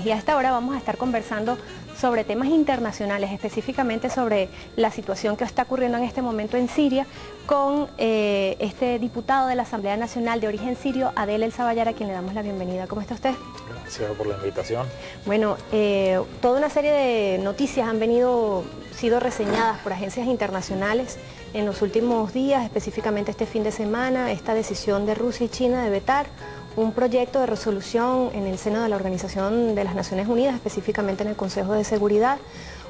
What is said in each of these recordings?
y a esta hora vamos a estar conversando sobre temas internacionales, específicamente sobre la situación que está ocurriendo en este momento en Siria con este diputado de la Asamblea Nacional de origen sirio, Adel El-Sabayar, a quien le damos la bienvenida. ¿Cómo está usted? Gracias por la invitación. Bueno, toda una serie de noticias han sido reseñadas por agencias internacionales en los últimos días, específicamente este fin de semana, esta decisión de Rusia y China de vetar un proyecto de resolución en el seno de la Organización de las Naciones Unidas, específicamente en el Consejo de Seguridad,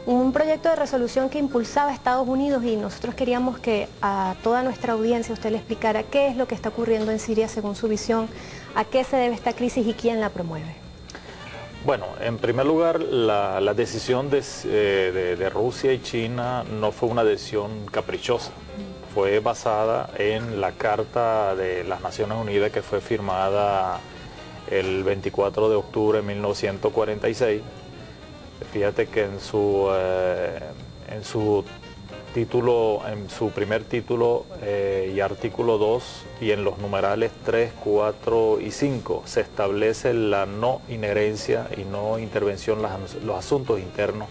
un proyecto de resolución que impulsaba a Estados Unidos, y nosotros queríamos que a toda nuestra audiencia usted le explicara qué es lo que está ocurriendo en Siria según su visión, a qué se debe esta crisis y quién la promueve. Bueno, en primer lugar, la decisión de Rusia y China no fue una decisión caprichosa. Fue basada en la Carta de las Naciones Unidas que fue firmada el 24 de octubre de 1946. Fíjate que en su primer título y artículo 2 y en los numerales 3, 4 y 5 se establece la no injerencia y no intervención en los asuntos internos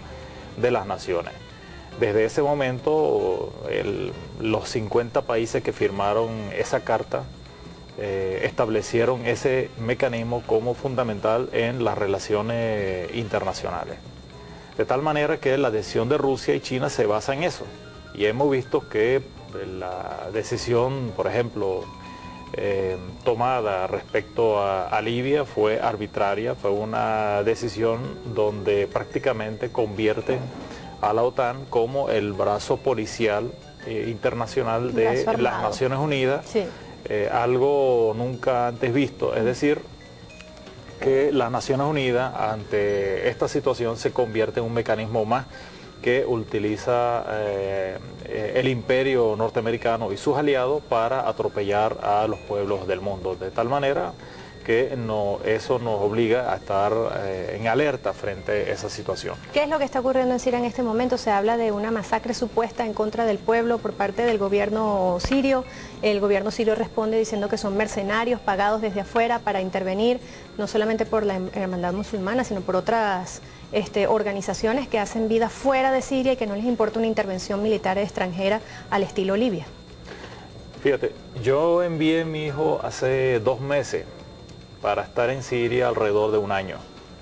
de las naciones. Desde ese momento, los 50 países que firmaron esa carta establecieron ese mecanismo como fundamental en las relaciones internacionales. De tal manera que la decisión de Rusia y China se basa en eso. Y hemos visto que la decisión, por ejemplo, tomada respecto a Libia fue arbitraria, fue una decisión donde prácticamente convierten a la OTAN como el brazo policial internacional de las Naciones Unidas, sí. Algo nunca antes visto, es decir, que las Naciones Unidas ante esta situación se convierte en un mecanismo más que utiliza el imperio norteamericano y sus aliados para atropellar a los pueblos del mundo, de tal manera que eso nos obliga a estar en alerta frente a esa situación. ¿Qué es lo que está ocurriendo en Siria en este momento? Se habla de una masacre supuesta en contra del pueblo por parte del gobierno sirio. El gobierno sirio responde diciendo que son mercenarios pagados desde afuera para intervenir, no solamente por la Hermandad Musulmana, sino por otras organizaciones que hacen vida fuera de Siria y que no les importa una intervención militar extranjera al estilo Libia. Fíjate, yo envié a mi hijo hace 2 meses para estar en Siria alrededor de 1 año,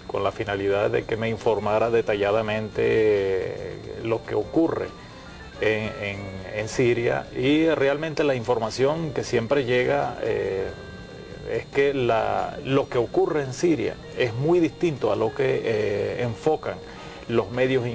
con la finalidad de que me informara detalladamente lo que ocurre en Siria, y realmente la información que siempre llega es que lo que ocurre en Siria es muy distinto a lo que enfocan los medios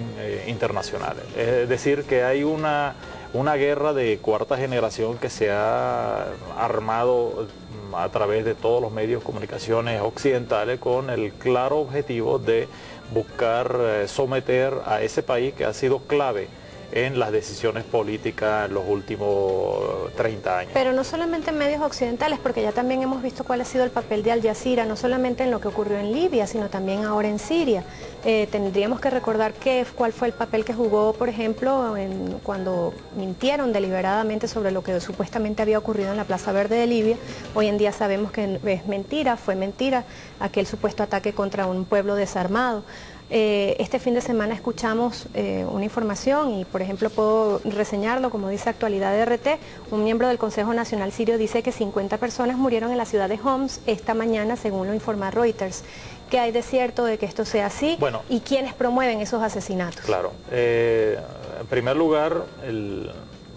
internacionales. Es decir, que hay una guerra de cuarta generación que se ha armado a través de todos los medios de comunicaciones occidentales con el claro objetivo de buscar someter a ese país que ha sido clave en las decisiones políticas en los últimos 30 años. Pero no solamente en medios occidentales, porque ya también hemos visto cuál ha sido el papel de Al Jazeera, no solamente en lo que ocurrió en Libia, sino también ahora en Siria. Tendríamos que recordar cuál fue el papel que jugó, por ejemplo, cuando mintieron deliberadamente sobre lo que supuestamente había ocurrido en la Plaza Verde de Libia. Hoy en día sabemos que es mentira, fue mentira aquel supuesto ataque contra un pueblo desarmado. Este fin de semana escuchamos una información y, por ejemplo, puedo reseñarlo, como dice Actualidad RT, un miembro del Consejo Nacional Sirio dice que 50 personas murieron en la ciudad de Homs esta mañana, según lo informa Reuters. ¿Qué hay de cierto de que esto sea así? Bueno, ¿y quiénes promueven esos asesinatos? Claro, en primer lugar,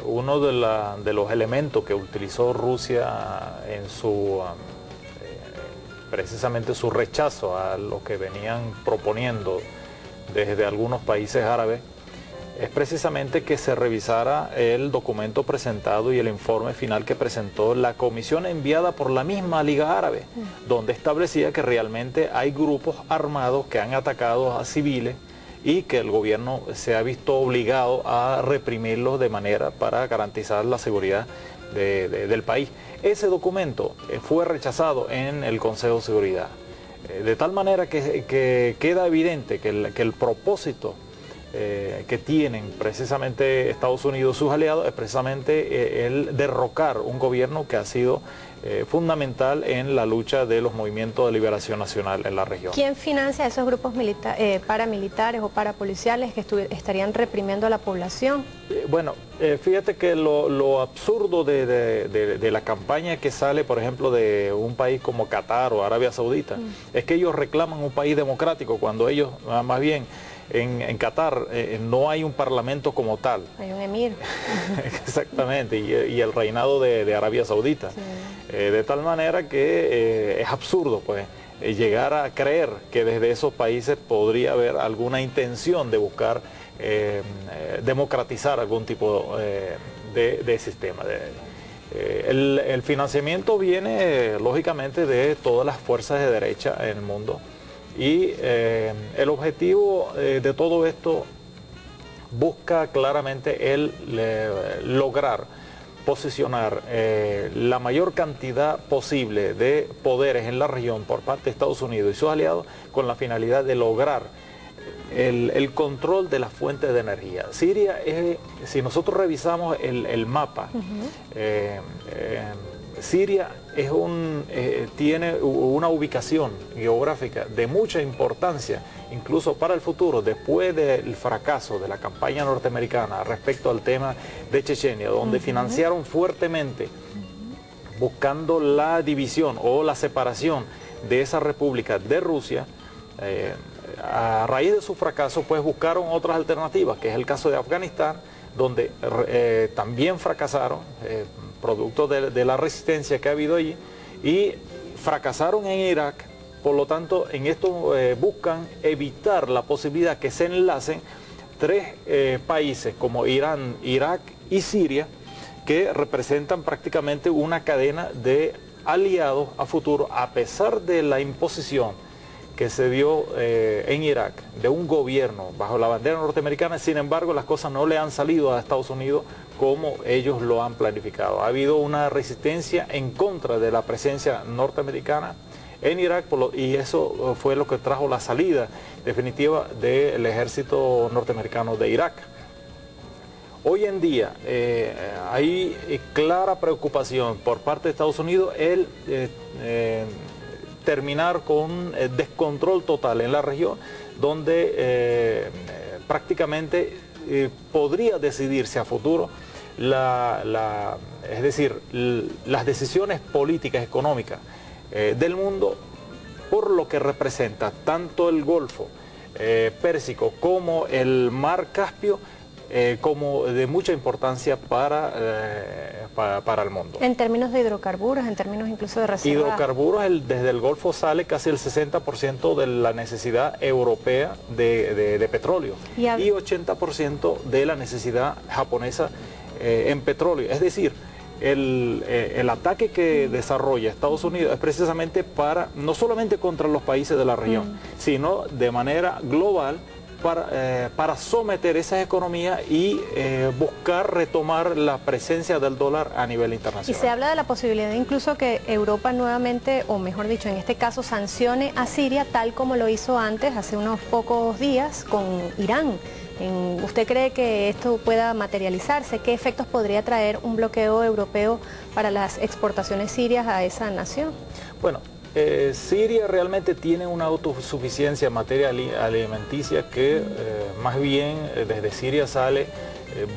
uno de los elementos que utilizó Rusia en precisamente su rechazo a lo que venían proponiendo desde algunos países árabes, es precisamente que se revisara el documento presentado y el informe final que presentó la comisión enviada por la misma Liga Árabe, donde establecía que realmente hay grupos armados que han atacado a civiles y que el gobierno se ha visto obligado a reprimirlos de manera para garantizar la seguridad del país. Ese documento fue rechazado en el Consejo de Seguridad, de tal manera que queda evidente que el propósito que tienen precisamente Estados Unidos, sus aliados, es precisamente el derrocar un gobierno que ha sido fundamental en la lucha de los movimientos de liberación nacional en la región. ¿Quién financia esos grupos paramilitares o parapoliciales que estarían reprimiendo a la población? Bueno, fíjate que lo absurdo de la campaña que sale, por ejemplo, de un país como Qatar o Arabia Saudita, es que ellos reclaman un país democrático cuando ellos, más bien, en Qatar no hay un parlamento como tal. Hay un emir. Exactamente, y el reinado de Arabia Saudita. Sí. De tal manera que es absurdo, pues, llegar a creer que desde esos países podría haber alguna intención de buscar democratizar algún tipo de sistema. El financiamiento viene, lógicamente, de todas las fuerzas de derecha en el mundo. Y el objetivo de todo esto busca claramente lograr posicionar la mayor cantidad posible de poderes en la región por parte de Estados Unidos y sus aliados con la finalidad de lograr el control de las fuentes de energía. Siria, si nosotros revisamos el mapa, Siria tiene una ubicación geográfica de mucha importancia, incluso para el futuro, después del fracaso de la campaña norteamericana respecto al tema de Chechenia, donde financiaron fuertemente, buscando la división o la separación de esa república de Rusia. A raíz de su fracaso, pues buscaron otras alternativas, que es el caso de Afganistán, donde también fracasaron, producto de la resistencia que ha habido allí, y fracasaron en Irak. Por lo tanto, en esto buscan evitar la posibilidad que se enlacen tres países como Irán, Irak y Siria, que representan prácticamente una cadena de aliados a futuro, a pesar de la imposición que se dio en Irak de un gobierno bajo la bandera norteamericana. Sin embargo, las cosas no le han salido a Estados Unidos como ellos lo han planificado. Ha habido una resistencia en contra de la presencia norteamericana en Irak, y eso fue lo que trajo la salida definitiva del ejército norteamericano de Irak. Hoy en día hay clara preocupación por parte de Estados Unidos el terminar con descontrol total en la región, donde prácticamente podría decidirse a futuro es decir, las decisiones políticas, económicas del mundo, por lo que representa tanto el Golfo Pérsico como el Mar Caspio, como de mucha importancia para el mundo. En términos de hidrocarburos, en términos incluso de reservas. Hidrocarburos, desde el Golfo sale casi el 60% de la necesidad europea de petróleo y 80% de la necesidad japonesa en petróleo. Es decir, el ataque que desarrolla Estados Unidos es precisamente no solamente contra los países de la región, sino de manera global, para someter esas economías y buscar retomar la presencia del dólar a nivel internacional. Y se habla de la posibilidad incluso que Europa nuevamente, o mejor dicho, en este caso, sancione a Siria tal como lo hizo antes, hace unos pocos días, con Irán. ¿Usted cree que esto pueda materializarse? ¿Qué efectos podría traer un bloqueo europeo para las exportaciones sirias a esa nación? Bueno, Siria realmente tiene una autosuficiencia en materia alimenticia que más bien desde Siria sale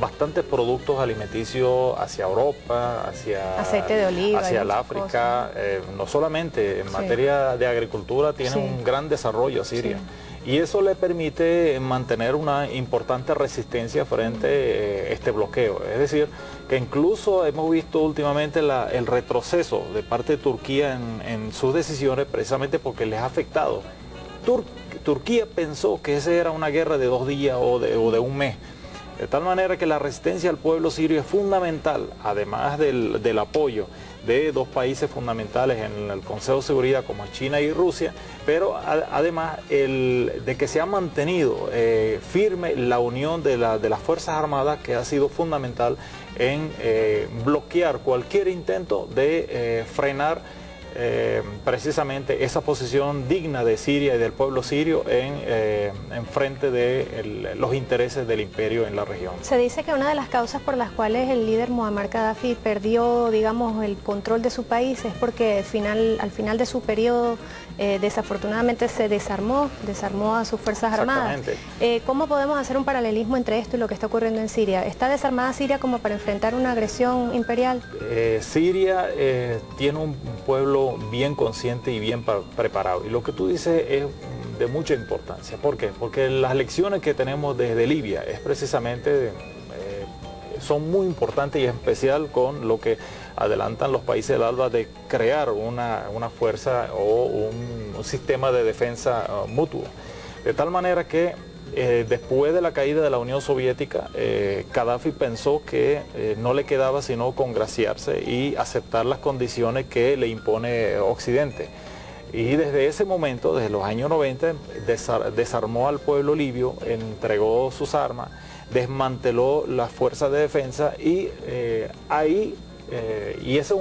bastantes productos alimenticios hacia Europa, hacia aceite de oliva, hacia el África, no solamente en materia de agricultura tiene un gran desarrollo Siria. Y eso le permite mantener una importante resistencia frente a este bloqueo. Es decir, que incluso hemos visto últimamente el retroceso de parte de Turquía en sus decisiones, precisamente porque les ha afectado. Turquía pensó que esa era una guerra de 2 días o de un mes. De tal manera que la resistencia al pueblo sirio es fundamental, además del apoyo de 2 países fundamentales en el Consejo de Seguridad como China y Rusia, pero además de que se ha mantenido firme la unión de las Fuerzas Armadas, que ha sido fundamental en bloquear cualquier intento de frenar precisamente esa posición digna de Siria y del pueblo sirio en frente de los intereses del imperio en la región. Se dice que una de las causas por las cuales el líder Muammar Gaddafi perdió, digamos, el control de su país es porque al final de su periodo desafortunadamente se desarmó a sus fuerzas armadas. ¿Cómo podemos hacer un paralelismo entre esto y lo que está ocurriendo en Siria? ¿Está desarmada Siria como para enfrentar una agresión imperial? Siria tiene un pueblo bien consciente y bien preparado, y lo que tú dices es de mucha importancia. ¿Por qué? Porque las lecciones que tenemos desde Libia es precisamente son muy importantes, y en especial con lo que adelantan los países del ALBA de crear una fuerza o un sistema de defensa mutuo. De tal manera que después de la caída de la Unión Soviética, Gaddafi pensó que no le quedaba sino congraciarse y aceptar las condiciones que le impone Occidente. Y desde ese momento, desde los años 90, desarmó al pueblo libio, entregó sus armas, desmanteló las fuerzas de defensa, y y ese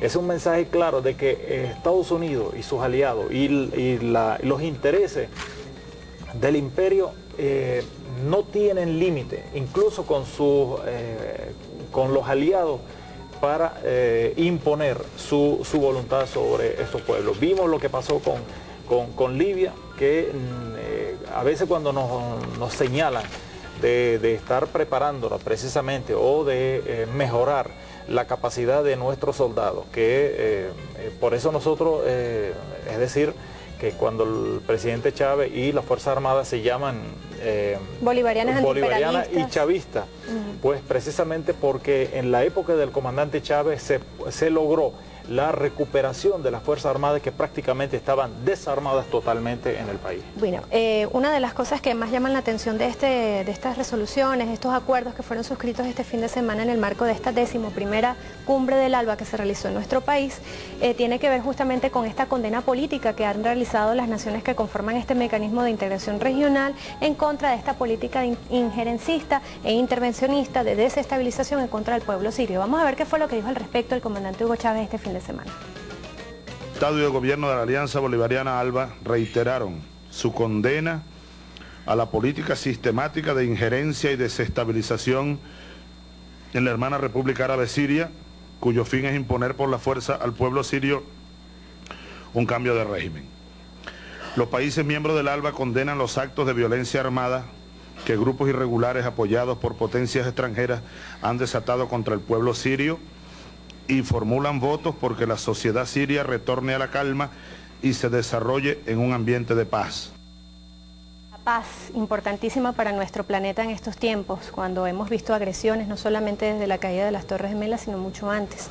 es un mensaje claro de que Estados Unidos y sus aliados y los intereses del imperio no tienen límite, incluso con los aliados, para imponer su voluntad sobre estos pueblos. Vimos lo que pasó con Libia, que a veces cuando nos señalan de estar preparándonos precisamente, o de mejorar la capacidad de nuestros soldados, que por eso nosotros, es decir, que cuando el presidente Chávez y las Fuerzas Armadas se llaman bolivarianas y chavistas, pues precisamente porque en la época del comandante Chávez se logró la recuperación de las Fuerzas Armadas, que prácticamente estaban desarmadas totalmente en el país. Bueno, una de las cosas que más llaman la atención de estas resoluciones, estos acuerdos que fueron suscritos este fin de semana en el marco de esta 11ª Cumbre del ALBA que se realizó en nuestro país, tiene que ver justamente con esta condena política que han realizado las naciones que conforman este mecanismo de integración regional en contra de esta política injerencista e intervencionista de desestabilización en contra del pueblo sirio. Vamos a ver qué fue lo que dijo al respecto el comandante Hugo Chávez este fin de semana. Estado y el gobierno de la Alianza Bolivariana ALBA reiteraron su condena a la política sistemática de injerencia y desestabilización en la hermana República Árabe Siria, cuyo fin es imponer por la fuerza al pueblo sirio un cambio de régimen. Los países miembros del ALBA condenan los actos de violencia armada que grupos irregulares apoyados por potencias extranjeras han desatado contra el pueblo sirio, y formulan votos porque la sociedad siria retorne a la calma y se desarrolle en un ambiente de paz. La paz, importantísima para nuestro planeta en estos tiempos, cuando hemos visto agresiones, no solamente desde la caída de las Torres Gemelas, sino mucho antes.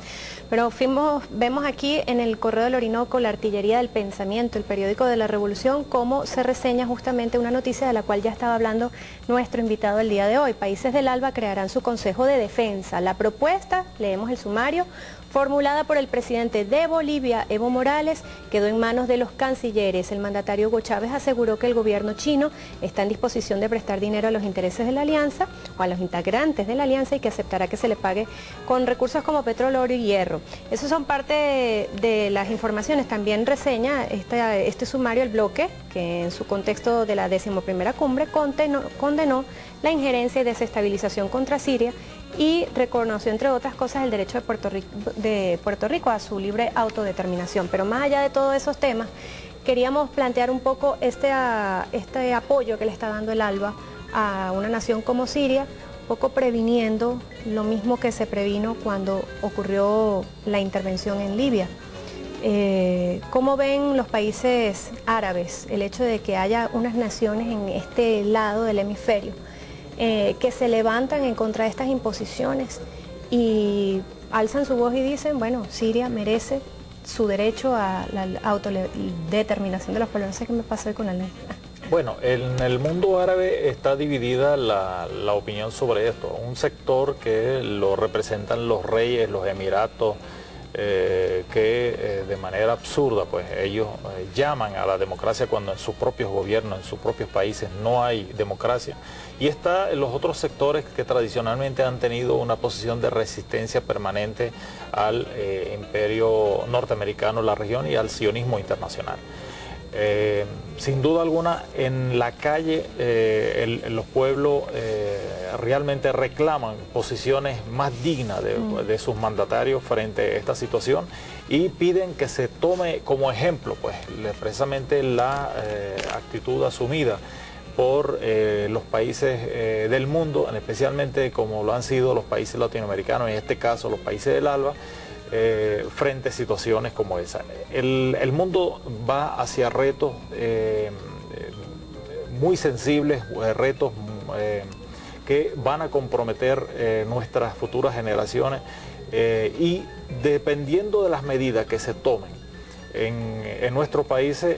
Pero vemos aquí en el Correo del Orinoco, la Artillería del Pensamiento, el periódico de la Revolución, cómo se reseña justamente una noticia de la cual ya estaba hablando nuestro invitado el día de hoy. Países del ALBA crearán su Consejo de Defensa. La propuesta, leemos el sumario, formulada por el presidente de Bolivia, Evo Morales, quedó en manos de los cancilleres. El mandatario Hugo Chávez aseguró que el gobierno chino está en disposición de prestar dinero a los intereses de la alianza o a los integrantes de la alianza, y que aceptará que se le pague con recursos como petróleo, oro y hierro. Esos son parte de las informaciones. También reseña este sumario el bloque, que en su contexto de la 11ª Cumbre condenó la injerencia y desestabilización contra Siria, y reconoció, entre otras cosas, el derecho de Puerto Rico a su libre autodeterminación. Pero más allá de todos esos temas, queríamos plantear un poco este apoyo que le está dando el ALBA a una nación como Siria, un poco previniendo lo mismo que se previno cuando ocurrió la intervención en Libia. ¿Cómo ven los países árabes el hecho de que haya unas naciones en este lado del hemisferio que se levantan en contra de estas imposiciones y alzan su voz y dicen, bueno, Siria merece su derecho a la autodeterminación de los pueblos? No sé qué me pasa con la ley. Bueno, en el mundo árabe está dividida la opinión sobre esto. Un sector que lo representan los reyes, los emiratos, que de manera absurda pues ellos llaman a la democracia cuando en sus propios gobiernos, en sus propios países no hay democracia. Y está en los otros sectores que tradicionalmente han tenido una posición de resistencia permanente al imperio norteamericano en la región y al sionismo internacional. Sin duda alguna, en la calle los pueblos realmente reclaman posiciones más dignas de sus mandatarios frente a esta situación y piden que se tome como ejemplo pues precisamente la actitud asumida por los países del mundo, especialmente como lo han sido los países latinoamericanos, en este caso los países del ALBA, frente a situaciones como esa. El mundo va hacia retos muy sensibles, retos que van a comprometer nuestras futuras generaciones y dependiendo de las medidas que se tomen en nuestros países,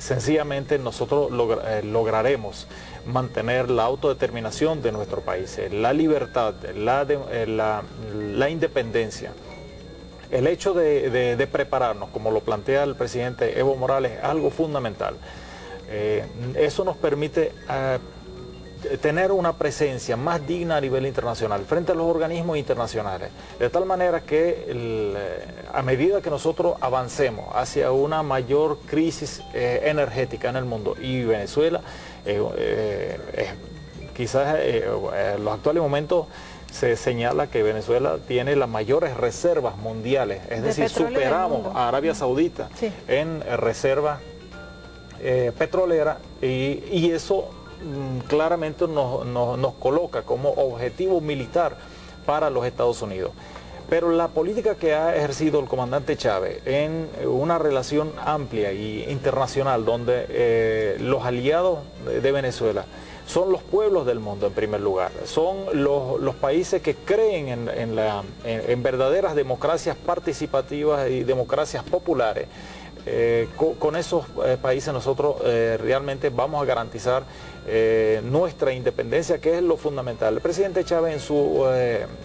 sencillamente nosotros lograremos mantener la autodeterminación de nuestros países, la libertad, la independencia. El hecho de prepararnos, como lo plantea el presidente Evo Morales, es algo fundamental. Eso nos permite tener una presencia más digna a nivel internacional, frente a los organismos internacionales, de tal manera que a medida que nosotros avancemos hacia una mayor crisis energética en el mundo, y Venezuela, quizás en los actuales momentos, se señala que Venezuela tiene las mayores reservas mundiales, es decir, superamos a Arabia Saudita en reserva petrolera y eso claramente nos coloca como objetivo militar para los Estados Unidos. Pero la política que ha ejercido el comandante Chávez en una relación amplia e internacional donde los aliados de Venezuela son los pueblos del mundo en primer lugar, son los países que creen en verdaderas democracias participativas y democracias populares. Con esos países nosotros realmente vamos a garantizar nuestra independencia, que es lo fundamental. El presidente Chávez en su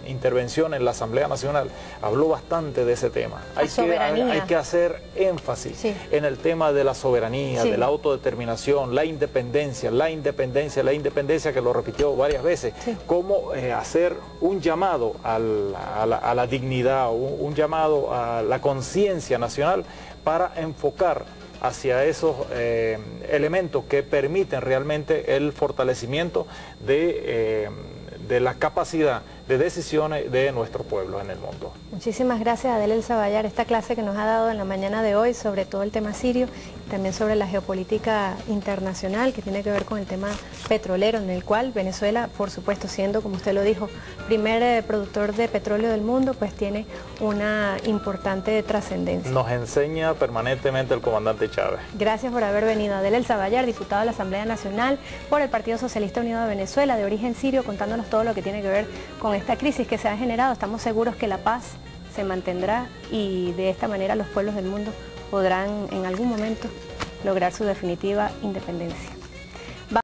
intervención en la Asamblea Nacional habló bastante de ese tema. Hay que hacer énfasis en el tema de la soberanía, de la autodeterminación, la independencia, que lo repitió varias veces, como hacer un llamado a la dignidad, un llamado a la conciencia nacional para enfocar hacia esos elementos que permiten realmente el fortalecimiento de la capacidad de decisiones de nuestros pueblos en el mundo. Muchísimas gracias, Adel El Zaballar, esta clase que nos ha dado en la mañana de hoy sobre todo el tema sirio y también sobre la geopolítica internacional que tiene que ver con el tema petrolero, en el cual Venezuela, por supuesto, siendo, como usted lo dijo, primer productor de petróleo del mundo, pues tiene una importante trascendencia. Nos enseña permanentemente el comandante Chávez. Gracias por haber venido. Adel El Zaballar, diputado de la Asamblea Nacional por el Partido Socialista Unido de Venezuela, de origen sirio, contándonos todo lo que tiene que ver con esta crisis que se ha generado. Estamos seguros que la paz se mantendrá y de esta manera los pueblos del mundo podrán en algún momento lograr su definitiva independencia.